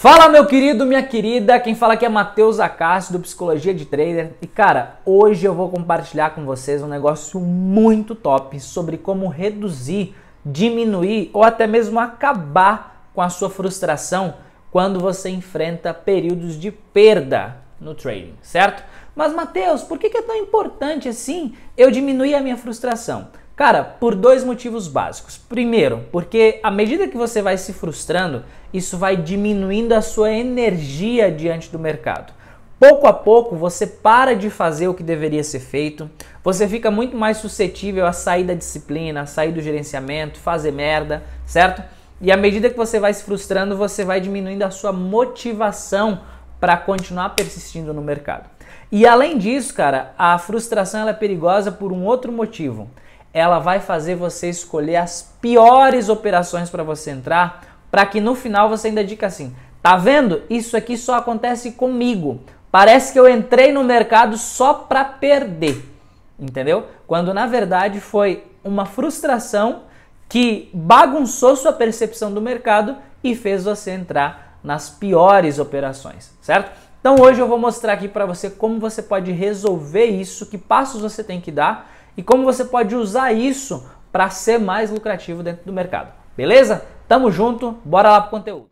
Fala meu querido, minha querida, quem fala aqui é Matheus Acácio do Psicologia de Trader e cara, hoje eu vou compartilhar com vocês um negócio muito top sobre como reduzir, diminuir ou até mesmo acabar com a sua frustração quando você enfrenta períodos de perda no trading, certo? Mas Matheus, por que é tão importante assim eu diminuir a minha frustração? Cara, por dois motivos básicos. Primeiro, porque à medida que você vai se frustrando, isso vai diminuindo a sua energia diante do mercado. Pouco a pouco você para de fazer o que deveria ser feito, você fica muito mais suscetível a sair da disciplina, a sair do gerenciamento, fazer merda, certo? E à medida que você vai se frustrando, você vai diminuindo a sua motivação para continuar persistindo no mercado. E além disso, cara, a frustração ela é perigosa por um outro motivo. Ela vai fazer você escolher as piores operações para você entrar, para que no final você ainda diga assim, tá vendo? Isso aqui só acontece comigo. Parece que eu entrei no mercado só para perder, entendeu? Quando na verdade foi uma frustração que bagunçou sua percepção do mercado e fez você entrar nas piores operações, certo? Então hoje eu vou mostrar aqui para você como você pode resolver isso, que passos você tem que dar e como você pode usar isso para ser mais lucrativo dentro do mercado. Beleza? Tamo junto, bora lá pro conteúdo.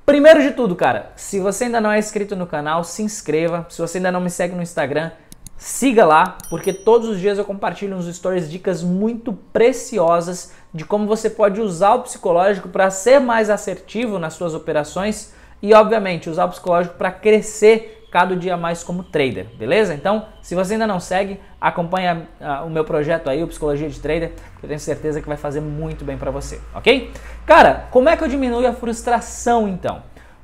Primeiro de tudo, cara, se você ainda não é inscrito no canal, se inscreva. Se você ainda não me segue no Instagram, siga lá, porque todos os dias eu compartilho nos stories dicas muito preciosas de como você pode usar o psicológico para ser mais assertivo nas suas operações e, obviamente, usar o psicológico para crescer cada dia mais como trader, beleza? Então, se você ainda não segue, acompanha o meu projeto aí, o Psicologia de Trader, que eu tenho certeza que vai fazer muito bem para você, ok? Cara, como é que eu diminuo a frustração, então?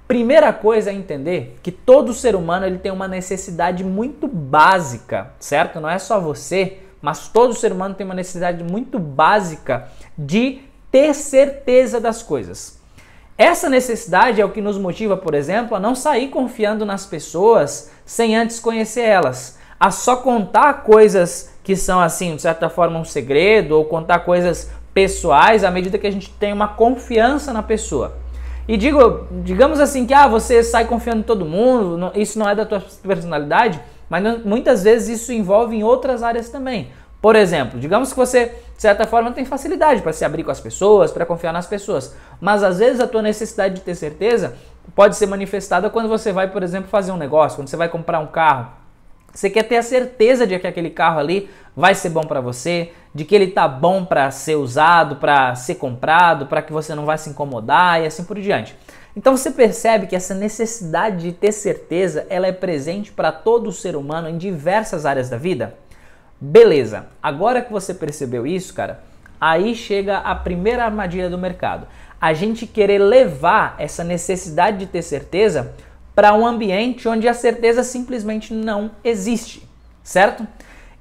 Primeira coisa é entender que todo ser humano ele tem uma necessidade muito básica, certo? Não é só você, mas todo ser humano tem uma necessidade muito básica de ter certeza das coisas. Essa necessidade é o que nos motiva, por exemplo, a não sair confiando nas pessoas sem antes conhecer elas, a só contar coisas que são assim, de certa forma, um segredo ou contar coisas pessoais à medida que a gente tem uma confiança na pessoa. E digamos assim que você sai confiando em todo mundo, isso não é da tua personalidade, mas muitas vezes isso envolve em outras áreas também. Por exemplo, digamos que você, de certa forma, tem facilidade para se abrir com as pessoas, para confiar nas pessoas, mas às vezes a tua necessidade de ter certeza pode ser manifestada quando você vai, por exemplo, fazer um negócio, quando você vai comprar um carro. Você quer ter a certeza de que aquele carro ali vai ser bom para você, de que ele tá bom para ser usado, para ser comprado, para que você não vai se incomodar e assim por diante. Então você percebe que essa necessidade de ter certeza, ela é presente para todo ser humano em diversas áreas da vida? Beleza, agora que você percebeu isso, cara, aí chega a primeira armadilha do mercado. A gente querer levar essa necessidade de ter certeza para um ambiente onde a certeza simplesmente não existe, certo?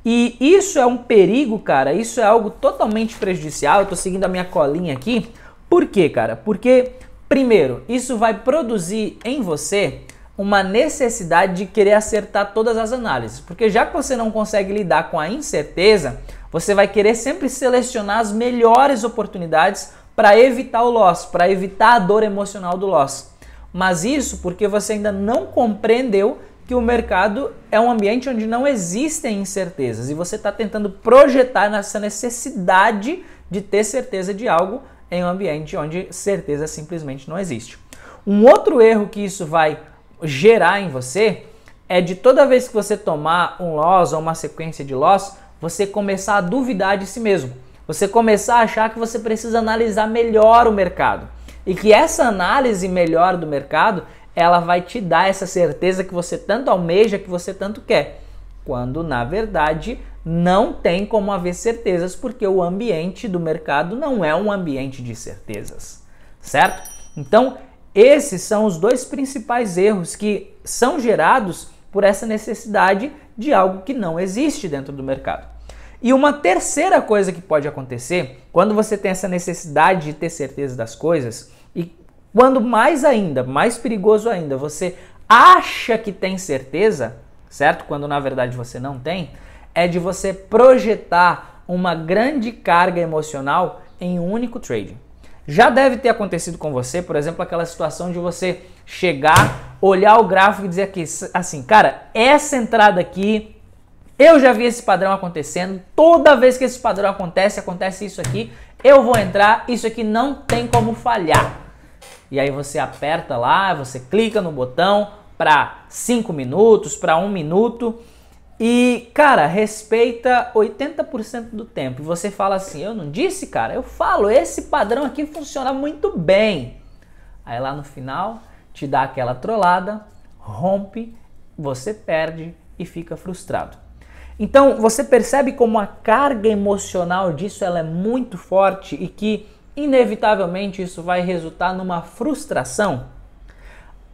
E isso é um perigo, cara, isso é algo totalmente prejudicial. Eu tô seguindo a minha colinha aqui. Por quê, cara? Porque, primeiro, isso vai produzir em você uma necessidade de querer acertar todas as análises. Porque já que você não consegue lidar com a incerteza, você vai querer sempre selecionar as melhores oportunidades para evitar o loss, para evitar a dor emocional do loss. Mas isso porque você ainda não compreendeu que o mercado é um ambiente onde não existem incertezas e você está tentando projetar nessa necessidade de ter certeza de algo em um ambiente onde certeza simplesmente não existe. Um outro erro que isso vai gerar em você é de toda vez que você tomar um loss ou uma sequência de loss, você começar a duvidar de si mesmo. Você começar a achar que você precisa analisar melhor o mercado e que essa análise melhor do mercado ela vai te dar essa certeza que você tanto almeja, que você tanto quer. Quando, na verdade, não tem como haver certezas, porque o ambiente do mercado não é um ambiente de certezas, certo? Então, esses são os dois principais erros que são gerados por essa necessidade de algo que não existe dentro do mercado. E uma terceira coisa que pode acontecer, quando você tem essa necessidade de ter certeza das coisas, e quando mais ainda, mais perigoso ainda, você acha que tem certeza, certo? Quando na verdade você não tem, é de você projetar uma grande carga emocional em um único trade. Já deve ter acontecido com você, por exemplo, aquela situação de você chegar, olhar o gráfico e dizer aqui, assim, cara, essa entrada aqui, eu já vi esse padrão acontecendo, toda vez que esse padrão acontece isso aqui, eu vou entrar, isso aqui não tem como falhar. E aí você aperta lá, você clica no botão para 5 minutos, para 1 minuto e, cara, respeita 80% do tempo. E você fala assim, eu não disse, cara, eu falo, esse padrão aqui funciona muito bem. Aí lá no final te dá aquela trollada, rompe, você perde e fica frustrado. Então você percebe como a carga emocional disso ela é muito forte e que inevitavelmente isso vai resultar numa frustração.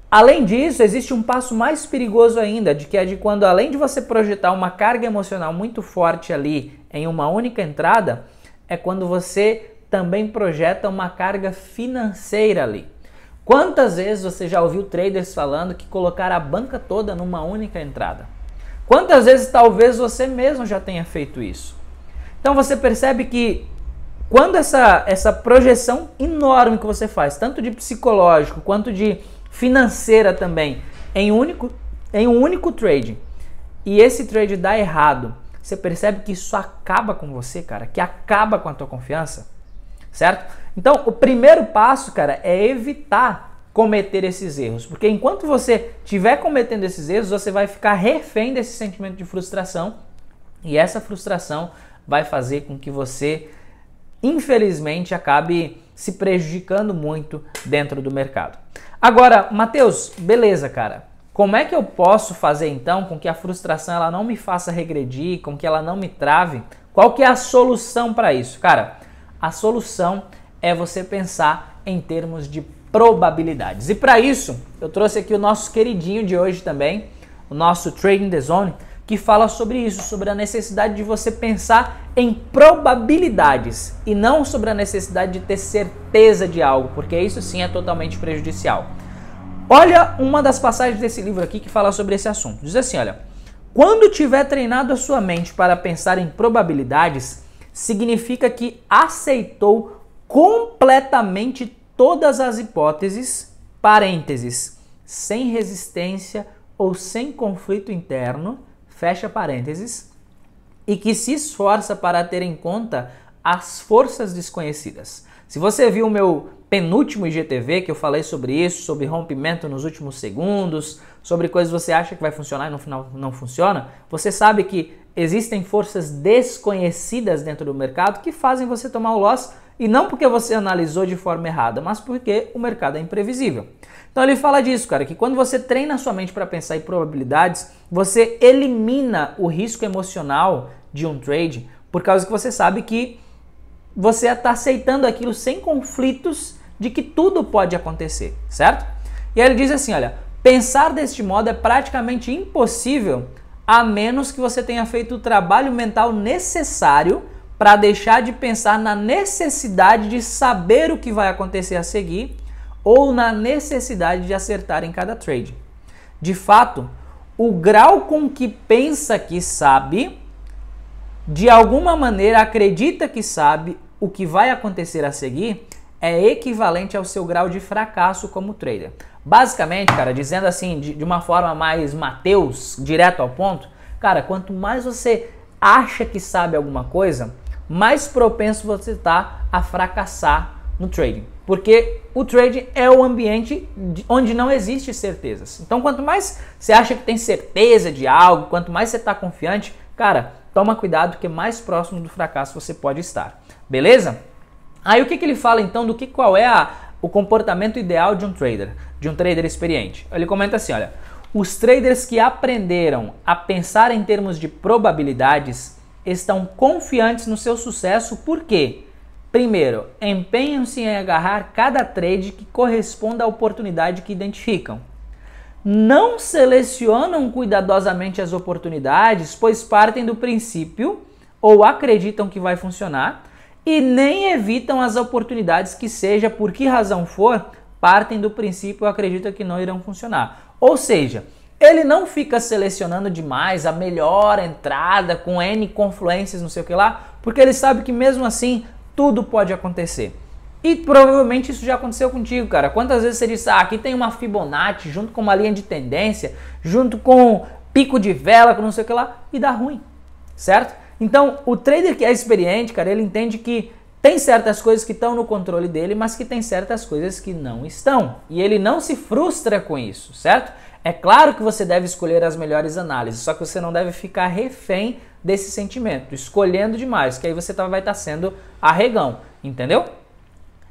Além disso, existe um passo mais perigoso ainda, que é de quando além de você projetar uma carga emocional muito forte ali em uma única entrada, é quando você também projeta uma carga financeira ali. Quantas vezes você já ouviu traders falando que colocaram a banca toda numa única entrada? Quantas vezes talvez você mesmo já tenha feito isso? Então você percebe que quando essa projeção enorme que você faz, tanto de psicológico quanto de financeira também, em um único trade, e esse trade dá errado, você percebe que isso acaba com você, cara, que acaba com a tua confiança, certo? Então o primeiro passo, cara, é evitar cometer esses erros, porque enquanto você estiver cometendo esses erros, você vai ficar refém desse sentimento de frustração e essa frustração vai fazer com que você, infelizmente, acabe se prejudicando muito dentro do mercado. Agora, Matheus, beleza, cara, como é que eu posso fazer então com que a frustração ela não me faça regredir, com que ela não me trave? Qual que é a solução para isso? Cara, a solução é você pensar em termos de probabilidades. E para isso, eu trouxe aqui o nosso queridinho de hoje também, o nosso Trading the Zone, que fala sobre isso, sobre a necessidade de você pensar em probabilidades e não sobre a necessidade de ter certeza de algo, porque isso sim é totalmente prejudicial. Olha uma das passagens desse livro aqui que fala sobre esse assunto. Diz assim, olha, quando tiver treinado a sua mente para pensar em probabilidades, significa que aceitou completamente todas as hipóteses, parênteses, sem resistência ou sem conflito interno, fecha parênteses, e que se esforça para ter em conta as forças desconhecidas. Se você viu o meu penúltimo IGTV, que eu falei sobre isso, sobre rompimento nos últimos segundos, sobre coisas que você acha que vai funcionar e no final não funciona, você sabe que existem forças desconhecidas dentro do mercado que fazem você tomar o loss, e não porque você analisou de forma errada, mas porque o mercado é imprevisível. Então ele fala disso, cara, que quando você treina a sua mente para pensar em probabilidades, você elimina o risco emocional de um trade, por causa que você sabe que você está aceitando aquilo sem conflitos de que tudo pode acontecer, certo? E aí ele diz assim, olha, pensar deste modo é praticamente impossível a menos que você tenha feito o trabalho mental necessário para deixar de pensar na necessidade de saber o que vai acontecer a seguir ou na necessidade de acertar em cada trade. De fato, o grau com que pensa que sabe, de alguma maneira acredita que sabe o que vai acontecer a seguir, é equivalente ao seu grau de fracasso como trader. Basicamente, cara, dizendo assim de uma forma mais Mateus, direto ao ponto, cara, quanto mais você acha que sabe alguma coisa, mais propenso você está a fracassar no trading. Porque o trading é o ambiente onde não existe certezas. Então, quanto mais você acha que tem certeza de algo, quanto mais você está confiante, cara, toma cuidado que mais próximo do fracasso você pode estar. Beleza? Aí o que ele fala então do qual é o comportamento ideal de um trader experiente? Ele comenta assim, olha, os traders que aprenderam a pensar em termos de probabilidades estão confiantes no seu sucesso, por quê? Primeiro, empenham-se em agarrar cada trade que corresponda à oportunidade que identificam. Não selecionam cuidadosamente as oportunidades, pois partem do princípio ou acreditam que vai funcionar, e nem evitam as oportunidades que, seja por que razão for, partem do princípio ou acreditam que não irão funcionar. Ou seja, ele não fica selecionando demais a melhor entrada com N confluências, não sei o que lá, porque ele sabe que mesmo assim tudo pode acontecer. E provavelmente isso já aconteceu contigo, cara. Quantas vezes você disse, aqui tem uma Fibonacci junto com uma linha de tendência, junto com pico de vela, com não sei o que lá, e dá ruim, certo? Então, o trader que é experiente, cara, ele entende que tem certas coisas que estão no controle dele, mas que tem certas coisas que não estão. E ele não se frustra com isso, certo? É claro que você deve escolher as melhores análises, só que você não deve ficar refém desse sentimento, escolhendo demais, que aí você vai estar sendo arregão, entendeu?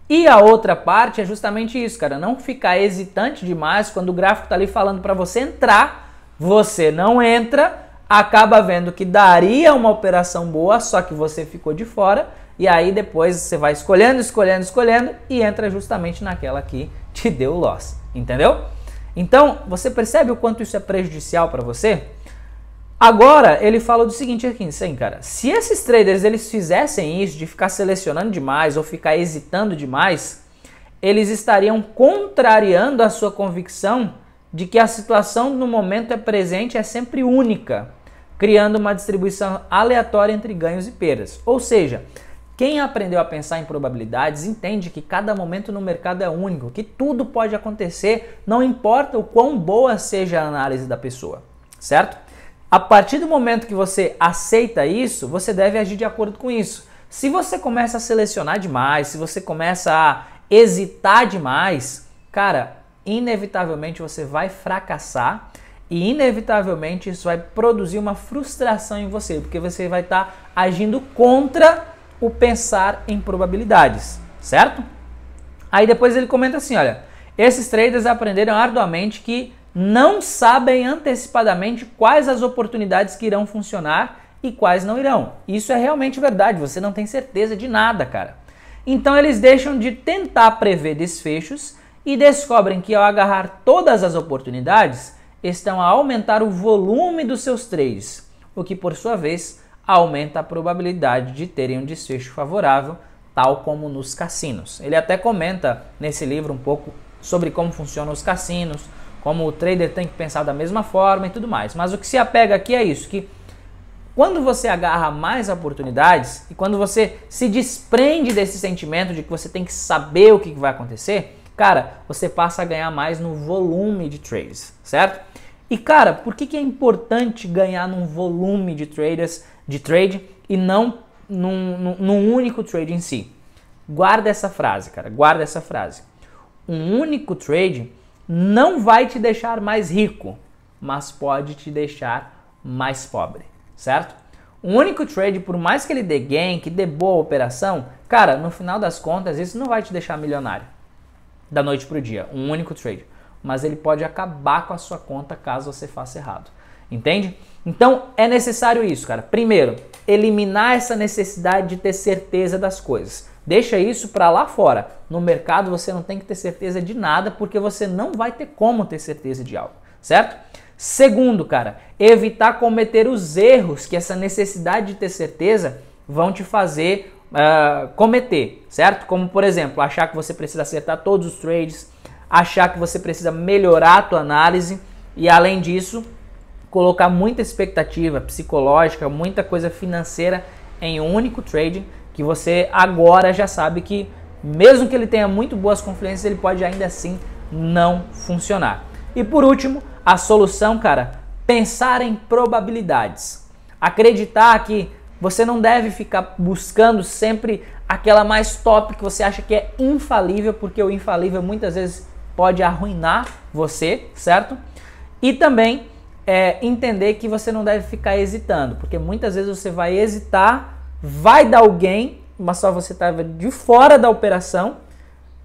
E a outra parte é justamente isso, cara, não ficar hesitante demais quando o gráfico está ali falando para você entrar, você não entra, acaba vendo que daria uma operação boa, só que você ficou de fora, e aí depois você vai escolhendo e entra justamente naquela que te deu loss, entendeu? Então, você percebe o quanto isso é prejudicial para você? Agora, ele fala do seguinte aqui, assim, cara, se esses traders eles fizessem isso, de ficar selecionando demais ou ficar hesitando demais, eles estariam contrariando a sua convicção de que a situação no momento presente é sempre única, criando uma distribuição aleatória entre ganhos e perdas. Ou seja, quem aprendeu a pensar em probabilidades entende que cada momento no mercado é único, que tudo pode acontecer, não importa o quão boa seja a análise da pessoa, certo? A partir do momento que você aceita isso, você deve agir de acordo com isso. Se você começa a selecionar demais, se você começa a hesitar demais, cara, inevitavelmente você vai fracassar e inevitavelmente isso vai produzir uma frustração em você, porque você vai estar agindo contra o pensar em probabilidades, certo? Aí depois ele comenta assim, olha, esses traders aprenderam arduamente que não sabem antecipadamente quais as oportunidades que irão funcionar e quais não irão. Isso é realmente verdade, você não tem certeza de nada, cara. Então eles deixam de tentar prever desfechos e descobrem que ao agarrar todas as oportunidades, estão a aumentar o volume dos seus trades, o que por sua vez aumenta a probabilidade de terem um desfecho favorável, tal como nos cassinos. Ele até comenta nesse livro um pouco sobre como funcionam os cassinos, como o trader tem que pensar da mesma forma e tudo mais. Mas o que se apega aqui é isso, que quando você agarra mais oportunidades e quando você se desprende desse sentimento de que você tem que saber o que vai acontecer, cara, você passa a ganhar mais no volume de trades, certo? E cara, por que é importante ganhar num volume de trade e não num único trade em si? Guarda essa frase, cara, guarda essa frase. Um único trade não vai te deixar mais rico, mas pode te deixar mais pobre, certo? Um único trade, por mais que ele dê gain, que dê boa operação, cara, no final das contas, isso não vai te deixar milionário da noite pro dia, um único trade. Mas ele pode acabar com a sua conta caso você faça errado, entende? Então, é necessário isso, cara. Primeiro, eliminar essa necessidade de ter certeza das coisas. Deixa isso para lá fora. No mercado você não tem que ter certeza de nada porque você não vai ter como ter certeza de algo, certo? Segundo, cara, evitar cometer os erros que essa necessidade de ter certeza vão te fazer cometer, certo? Como, por exemplo, achar que você precisa acertar todos os trades, achar que você precisa melhorar a tua análise e, além disso, colocar muita expectativa psicológica, muita coisa financeira em um único trade que você agora já sabe que, mesmo que ele tenha muito boas confluências, ele pode ainda assim não funcionar. E por último, a solução, cara, pensar em probabilidades. Acreditar que você não deve ficar buscando sempre aquela mais top que você acha que é infalível, porque o infalível muitas vezes pode arruinar você, certo? E também entender que você não deve ficar hesitando, porque muitas vezes você vai hesitar, vai dar o gain, mas só você estava de fora da operação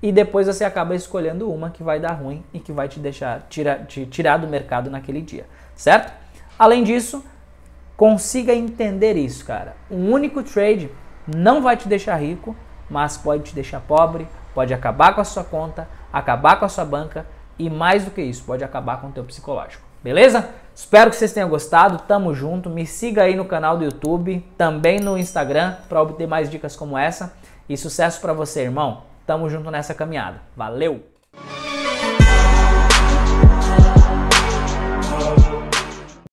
e depois você acaba escolhendo uma que vai dar ruim e que vai te deixar te tirar do mercado naquele dia, certo? Além disso, consiga entender isso, cara. Um único trade não vai te deixar rico, mas pode te deixar pobre, pode acabar com a sua conta, acabar com a sua banca e, mais do que isso, pode acabar com o teu psicológico. Beleza? Espero que vocês tenham gostado, tamo junto, me siga aí no canal do YouTube, também no Instagram, para obter mais dicas como essa. E sucesso para você, irmão. Tamo junto nessa caminhada. Valeu!